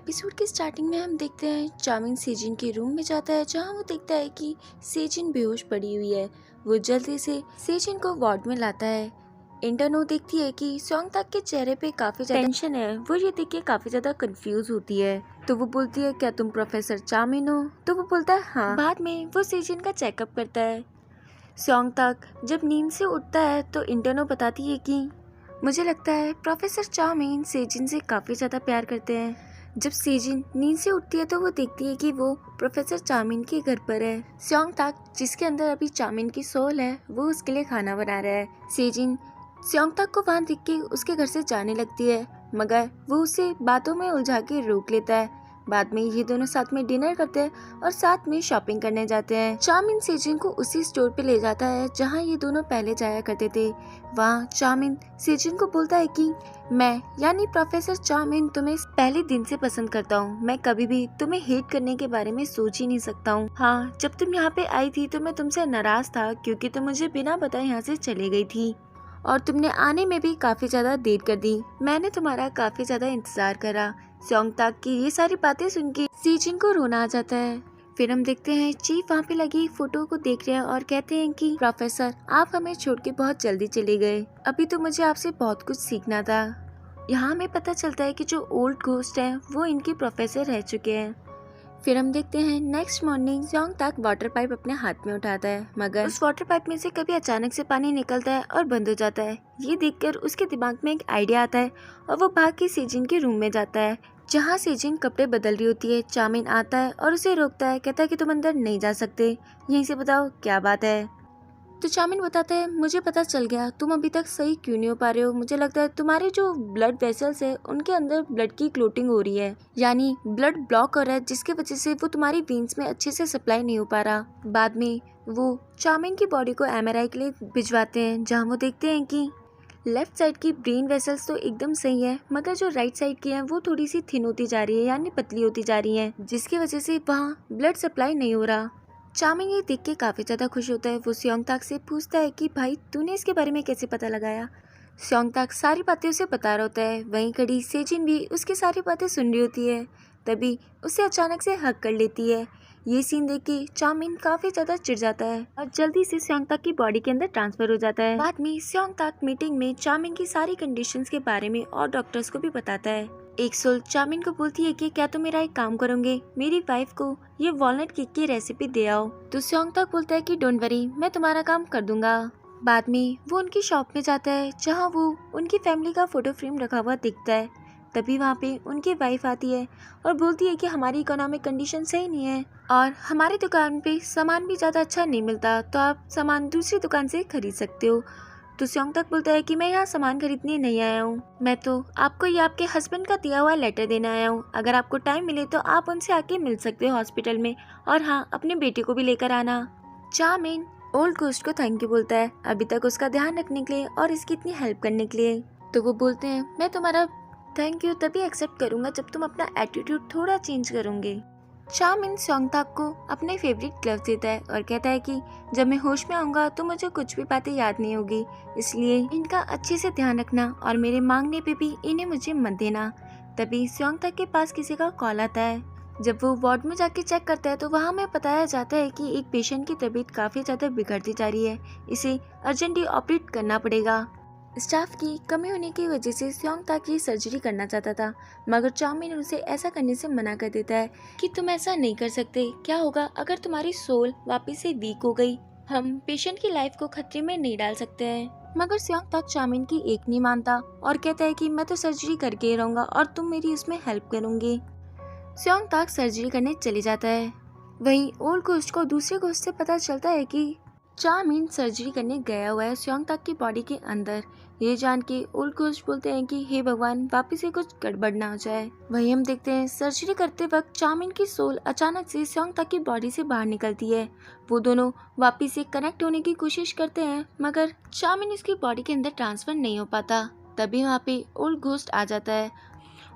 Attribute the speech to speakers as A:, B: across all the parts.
A: Episode के starting में हम देखते हैं चामिन सेजिन के रूम में जाता है जहां वो देखता है कि सेजिन बेहोश पड़ी हुई है। वो जल्दी से सेजिन को वार्ड में लाता है। इंटरनो देखती है कि सोंगताक के चेहरे पे काफी ज्यादा टेंशन है। वो ये देख के काफी ज्यादा कंफ्यूज होती है। तो वो बोलती है क्या तुम प्रोफेसर चामिन हो? तो वो बोलता है हाँ। बाद में वो सेजिन का चेकअप करता है। सोंगताक जब नींद से उठता है तो इंटरनो बताती है कि मुझे लगता है प्रोफेसर चामिन सेजिन से काफी ज्यादा प्यार करते हैं। जब सेजिन नींद से उठती है तो वो देखती है कि वो प्रोफेसर चामिन के घर पर है। सोंगताक जिसके अंदर अभी चामिन की सोल है वो उसके लिए खाना बना रहा है। सेजिन सोंगताक को वहाँ देख के उसके घर से जाने लगती है, मगर वो उसे बातों में उलझा के रोक लेता है। बाद में ये दोनों साथ में डिनर करते हैं और साथ में शॉपिंग करने जाते हैं। चामिन सेजिन को उसी स्टोर पे ले जाता है जहाँ ये दोनों पहले जाया करते थे। वहाँ चामिन सेजिन को बोलता है कि मैं यानी प्रोफेसर चामिन तुम्हें पहले दिन से पसंद करता हूँ। मैं कभी भी तुम्हें हेट करने के बारे में सोच ही नहीं सकता हूँ। हाँ, जब तुम यहाँ पे आई थी तो मैं तुमसे नाराज था क्योंकि तुम मुझे बिना बताए यहाँ से चली गई थी और तुमने आने में भी काफी ज्यादा देर कर दी। मैंने तुम्हारा काफी ज्यादा इंतजार करा। सोंगताक की ये सारी बातें सुन के सेजिन को रोना आ जाता है। फिर हम देखते हैं चीफ वहाँ पे लगी फोटो को देख रहे हैं और कहते हैं कि प्रोफेसर आप हमें छोड़ के बहुत जल्दी चले गए। अभी तो मुझे आपसे बहुत कुछ सीखना था। यहाँ हमें पता चलता है कि जो ओल्ड घोस्ट है वो इनके प्रोफेसर रह चुके हैं। फिर हम देखते हैं नेक्स्ट मॉर्निंग सोंगताक वाटर पाइप अपने हाथ में उठाता है, मगर उस वाटर पाइप में से कभी अचानक से पानी निकलता है और बंद हो जाता है। ये देखकर उसके दिमाग में एक आइडिया आता है और वो भाग के सेजिन के रूम में जाता है जहाँ सेजिन कपड़े बदल रही होती है। चामिन आता है और उसे रोकता है, कहता है कि तुम अंदर नहीं जा सकते, यहीं से बताओ क्या बात है। तो चामिन बताता है मुझे पता चल गया, तुम अभी तक सही क्यों नहीं हो पा रहे हो। मुझे लगता है तुम्हारे जो ब्लड वेसल्स है उनके अंदर ब्लड की क्लोटिंग हो रही है, यानी ब्लड ब्लॉक हो रहा है, जिसकी वजह से वो तुम्हारी वेन्स में अच्छे से सप्लाई नहीं हो पा रहा। बाद में वो चामिन की बॉडी को MRI के लिए भिजवाते हैं जहाँ वो देखते हैं कि लेफ्ट साइड की ब्रेन वेसल्स तो एकदम सही है, मगर जो राइट साइड की है वो थोड़ी सी थिन होती जा रही है, यानी पतली होती जा रही है, जिसकी वजह से वहाँ ब्लड सप्लाई नहीं हो रहा। चामिन ये देख के काफी ज्यादा खुश होता है। वो सोंगताक से पूछता है कि भाई तूने इसके बारे में कैसे पता लगाया। सोंगताक सारी बातें उसे बता रहा होता है। वहीं खड़ी सेजिन भी उसकी सारी बातें सुन रही होती है, तभी उसे अचानक से हक कर लेती है। ये सीन देख के चामिन काफी ज्यादा चिढ़ जाता है और जल्दी से सोंगताक की बॉडी के अंदर ट्रांसफर हो जाता है। बाद में सोंगताक मीटिंग में चामिन की सारी कंडीशंस के बारे में और डॉक्टर्स को भी बताता है। एक सोल चामिन को बोलती है कि क्या तुम मेरा एक काम करोगे, मेरी वाइफ को ये वॉलनट केक की रेसिपी दे आओ। तो सोंगताक बोलता है कि डोंट वरी, मैं तुम्हारा काम कर दूंगा। बाद में वो उनकी शॉप में जाता है जहाँ वो उनकी फैमिली का फोटो फ्रेम रखा हुआ दिखता है। तभी वहाँ पे उनकी वाइफ आती है और बोलती है कि हमारी इकोनॉमिक कंडीशन सही नहीं है और हमारी दुकान पे सामान भी ज़्यादा अच्छा नहीं मिलता, तो आप सामान दूसरी दुकान से खरीद सकते हो। तो सोंगताक बोलता है कि मैं यहाँ सामान खरीदने नहीं आया हूँ, मैं तो आपको ये आपके हस्बैंड का दिया हुआ लेटर देने आया हूँ। अगर आपको टाइम मिले तो आप उनसे आके मिल सकते हो हॉस्पिटल में, और हाँ अपने बेटे को भी लेकर आना। चामिन ओल्ड घोस्ट को थैंक यू बोलता है अभी तक उसका ध्यान रखने के लिए और इसकी इतनी हेल्प करने के लिए। तो वो बोलते हैं मैं तुम्हारा थैंक यू तभी एक्सेप्ट करूंगा जब तुम अपना एटीट्यूड थोड़ा चेंज करोगे। चामिन सोंगताक को अपने फेवरेट ग्लव्स देता है और कहता है कि जब मैं होश में आऊंगा तो मुझे कुछ भी बातें याद नहीं होगी, इसलिए इनका अच्छे से ध्यान रखना और मेरे मांगने पे भी इन्हें मुझे मत देना। तभी सोंगताक के पास किसी का कॉल आता है। जब वो वार्ड में जाके चेक करता है तो वहाँ में बताया जाता है कि एक पेशेंट की तबीयत काफी ज्यादा बिगड़ती जा रही है, इसे अर्जेंटली ऑपरेट करना पड़ेगा। स्टाफ की कमी होने की वजह से सोंगताक ये सर्जरी करना चाहता था, मगर चामिन उसे ऐसा करने से मना कर देता है कि तुम ऐसा नहीं कर सकते। क्या होगा अगर तुम्हारी सोल वापस से वीक हो गई, हम पेशेंट की लाइफ को खतरे में नहीं डाल सकते हैं। मगर सोंगताक चामिन की एक नहीं मानता और कहता है कि मैं तो सर्जरी करके ही रहूंगा और तुम मेरी उसमें हेल्प करोगे। सोंगताक सर्जरी करने चले जाता है। वहीं ओल्ड घोस्ट को दूसरे घोस्ट से पता चलता है कि चामिन सर्जरी करने गया हुआ है सोंगताक की बॉडी के अंदर। ये जान के ओल्ड घोस्ट बोलते हैं कि हे भगवान वापिस से कुछ गड़बड़ ना हो जाए। वहीं हम देखते हैं सर्जरी करते वक्त चामिन की सोल अचानक से सोंगताक की बॉडी से बाहर निकलती है। वो दोनों वापिस से कनेक्ट होने की कोशिश करते हैं, मगर चामिन इसकी बॉडी के अंदर ट्रांसफर नहीं हो पाता। तभी वहाँ पे ओल्ड घोस्ट आ जाता है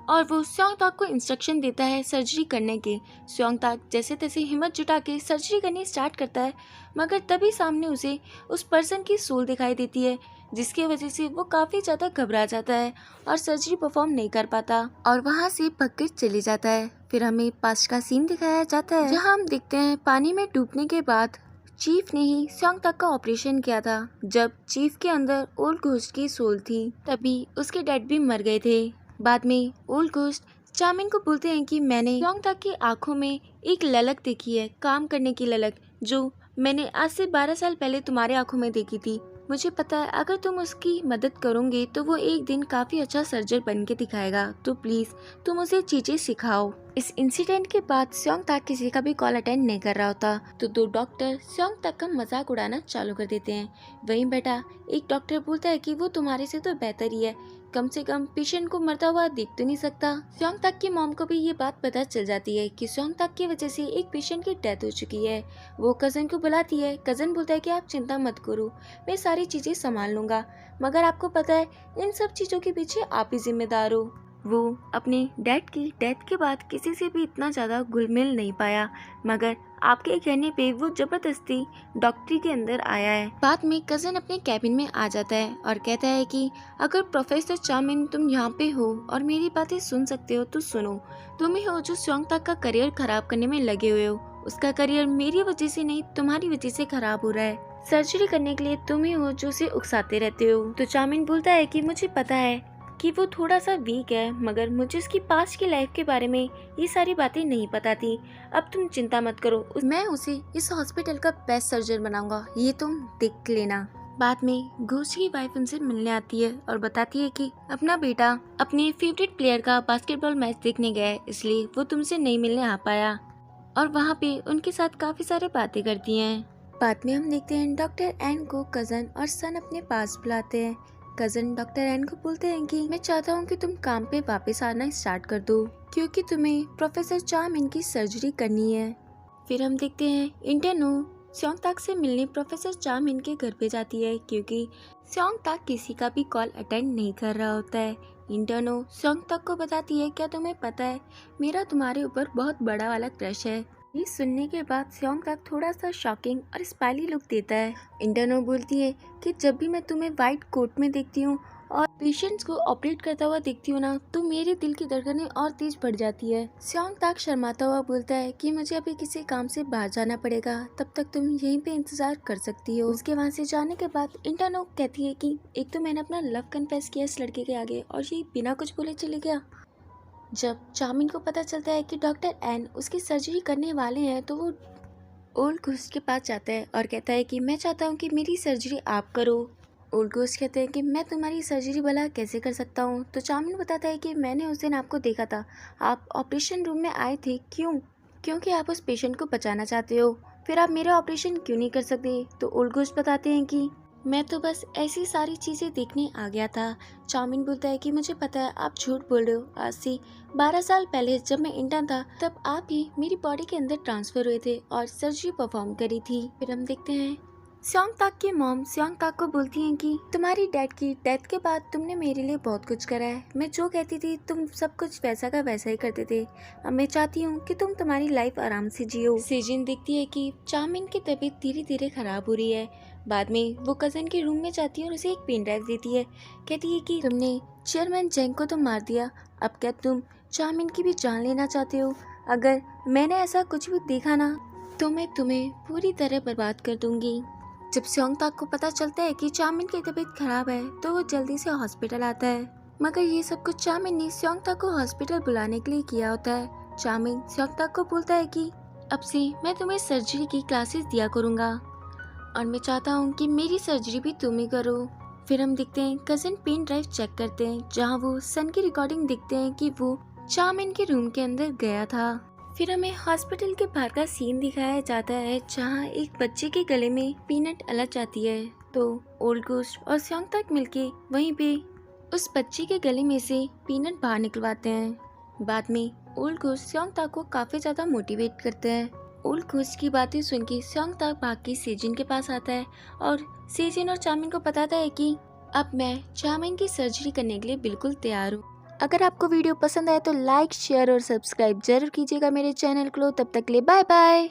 A: और वो सोंगताक को इंस्ट्रक्शन देता है सर्जरी करने के। सोंगताक जैसे तैसे हिम्मत जुटा के सर्जरी करनी स्टार्ट करता है, मगर तभी सामने उसे उस पर्सन की सोल दिखाई देती है जिसकी वजह से वो काफ़ी ज़्यादा घबरा जाता है और सर्जरी परफॉर्म नहीं कर पाता और वहाँ से भागकर चले जाता है। फिर हमें पास्ट का सीन दिखाया जाता है जहाँ हम देखते हैं पानी में डूबने के बाद चीफ ने ही स्योंग तक का ऑपरेशन किया था। जब चीफ के अंदर ओल्ड घोस्ट की सोल थी तभी उसके डैड भी मर गए थे। बाद में ओल्ड घोस्ट चामिन को बोलते हैं कि मैंने स्योंग तक की आंखों में एक ललक देखी है, काम करने की ललक, जो मैंने आज से 12 साल पहले तुम्हारे आंखों में देखी थी। मुझे पता है अगर तुम उसकी मदद करोगे तो वो एक दिन काफी अच्छा सर्जन बन के दिखाएगा, तो प्लीज तुम उसे चीजें सिखाओ। इस इंसिडेंट के बाद स्योंग तक किसी का भी कॉल अटेंड नहीं कर रहा होता तो दो डॉक्टर स्योंग तक का मजाक उड़ाना चालू कर देते हैं। वहीं बेटा एक डॉक्टर बोलता है कि वो तुम्हारे से तो बेहतर ही है, कम से कम पेशेंट को मरता हुआ देख तो नहीं सकता। स्योंग तक की मॉम को भी ये बात पता चल जाती है कि स्योंग तक की वजह से एक पेशेंट की डेथ हो चुकी है। वो कजन को बुलाती है। कजन बोलता है कि आप चिंता मत करो, मैं सारी चीजें संभाल लूंगा, मगर आपको पता है इन सब चीजों के पीछे आप ही जिम्मेदार हो। वो अपने डैड की डेथ के बाद किसी से भी इतना ज़्यादा घुल मिल नहीं पाया, मगर आपके कहने पे वो जबरदस्ती डॉक्टरी के अंदर आया है। बाद में कजन अपने कैबिन में आ जाता है और कहता है कि अगर प्रोफेसर चामिन तुम यहाँ पे हो और मेरी बातें सुन सकते हो तो सुनो। तुम ही हो जो स्योंग तक का करियर खराब करने में लगे हुए हो। उसका करियर मेरी वजह से नहीं तुम्हारी वजह से खराब हो रहा है। सर्जरी करने के लिए तुम ही हो जो उसे उकसाते रहते हो। तो चामिन बोलता है कि मुझे पता है कि वो थोड़ा सा वीक है, मगर मुझे उसकी पास्ट की लाइफ के बारे में ये सारी बातें नहीं पता थी। अब तुम चिंता मत करो, मैं उसे इस हॉस्पिटल का बेस्ट सर्जन बनाऊंगा, ये तुम देख लेना। बाद में घोस्ट की वाइफ उनसे मिलने आती है और बताती है कि अपना बेटा अपने फेवरेट प्लेयर का बास्केटबॉल मैच देखने गया है, इसलिए वो तुमसे नहीं मिलने आ पाया, और वहाँ पे उनके साथ काफी सारी बातें करती हैं। बाद में हम देखते हैं डॉक्टर एन को कजन और सन अपने पास बुलाते हैं। कजन डॉक्टर एन को बोलते हैं कि मैं चाहता हूँ कि तुम काम पे वापस आना स्टार्ट कर दो, क्योंकि तुम्हें प्रोफेसर चामिन की सर्जरी करनी है। फिर हम देखते हैं इंटरनो स्योंग तक से मिलने प्रोफेसर चामिन के घर पे जाती है, क्योंकि स्योंग तक किसी का भी कॉल अटेंड नहीं कर रहा होता है। इंटरनो स्योंग तक को बताती है, क्या तुम्हें पता है मेरा तुम्हारे ऊपर बहुत बड़ा वाला क्रश है। ये सुनने के बाद स्योंग तक थोड़ा सा शॉकिंग और स्पाइली लुक देता है। इंटरनो बोलती है कि जब भी मैं तुम्हें व्हाइट कोट में देखती हूँ और पेशेंट्स को ऑपरेट करता हुआ देखती हूँ ना, तो मेरे दिल की धड़कनें और तेज बढ़ जाती है। स्योंग तक शर्माता हुआ बोलता है कि मुझे अभी किसी काम से बाहर जाना पड़ेगा, तब तक तुम यहीं पे इंतजार कर सकती हो। उसके वहाँ से जाने के बाद इंटरनो कहती है कि एक तो मैंने अपना लव कन्फेस किया इस लड़के के आगे और ये बिना कुछ बोले चले गया। जब चामिन को पता चलता है कि डॉक्टर एन उसकी सर्जरी करने वाले हैं तो वो ओल्ड घोस्ट के पास जाता है और कहता है कि मैं चाहता हूँ कि मेरी सर्जरी आप करो। ओल्ड घोस्ट कहते हैं कि मैं तुम्हारी सर्जरी भला कैसे कर सकता हूँ। तो चामिन बताता है कि मैंने उस दिन आपको देखा था, आप ऑपरेशन रूम में आए थे, क्यों? क्योंकि आप उस पेशेंट को बचाना चाहते हो। फिर आप मेरा ऑपरेशन क्यों नहीं कर सकते? तो ओल्ड घोस्ट बताते हैं कि मैं तो बस ऐसी सारी चीज़ें देखने आ गया था। चाउमिन बोलता है कि मुझे पता है आप झूठ बोल रहे हो, आज से 12 साल पहले जब मैं इंटर्न था तब आप ही मेरी बॉडी के अंदर ट्रांसफर हुए थे और सर्जरी परफॉर्म करी थी। फिर हम देखते हैं स्योंग तक की मॉम स्योंग तक को बोलती हैं कि तुम्हारी डैड की डेथ के बाद तुमने मेरे लिए बहुत कुछ करा है, मैं जो कहती थी तुम सब कुछ वैसा का वैसा ही करते थे। अब मैं चाहती हूँ कि तुम तुम्हारी लाइफ आराम से जियो। सेजिन देखती है कि चाउमिन की तबीयत धीरे धीरे खराब हो रही है। बाद में वो कजन के रूम में जाती है और उसे एक पेन ड्राइव देती है। कहती है कि तुमने चेयरमैन जेंग को तो मार दिया, अब क्या तुम चाउमिन की भी जान लेना चाहते हो? अगर मैंने ऐसा कुछ भी देखा ना तो मैं तुम्हें पूरी तरह बर्बाद कर दूंगी। जब स्योंग तक को पता चलता है कि चाउमिन की तबीयत खराब है तो वो जल्दी से हॉस्पिटल आता है, मगर ये सब कुछ चाउमिन ने स्योंग तक को हॉस्पिटल बुलाने के लिए किया होता है। चाउमिन स्योंग तक को बोलता है कि अब से मैं तुम्हें सर्जरी की क्लासेस दिया करूँगा और मैं चाहता हूँ कि मेरी सर्जरी भी तुम ही करो। फिर हम देखते हैं कजन पेन ड्राइव चेक करते हैं जहाँ वो सन की रिकॉर्डिंग देखते हैं कि वो चाउमिन के रूम के अंदर गया था। फिर हमें हॉस्पिटल के बाहर का सीन दिखाया जाता है जहाँ एक बच्चे के गले में पीनट अलग जाती है, तो ओल्ड घोस्ट और स्योंग तक मिलके वहीं पे उस बच्चे के गले में से पीनट बाहर निकलवाते हैं। बाद में ओल्ड घोस्ट स्योंग तक को काफी ज्यादा मोटिवेट करते हैं। ओल्ड घोस्ट की बातें सुन के स्योंग तक भाग के सेजिन के पास आता है और सेजिन और चाउमिन को बताता है कि अब मैं चाउमिन की सर्जरी करने के लिए बिल्कुल तैयार हूँ। अगर आपको वीडियो पसंद आए तो लाइक, शेयर और सब्सक्राइब जरूर कीजिएगा मेरे चैनल को। तब तक के लिए बाय बाय।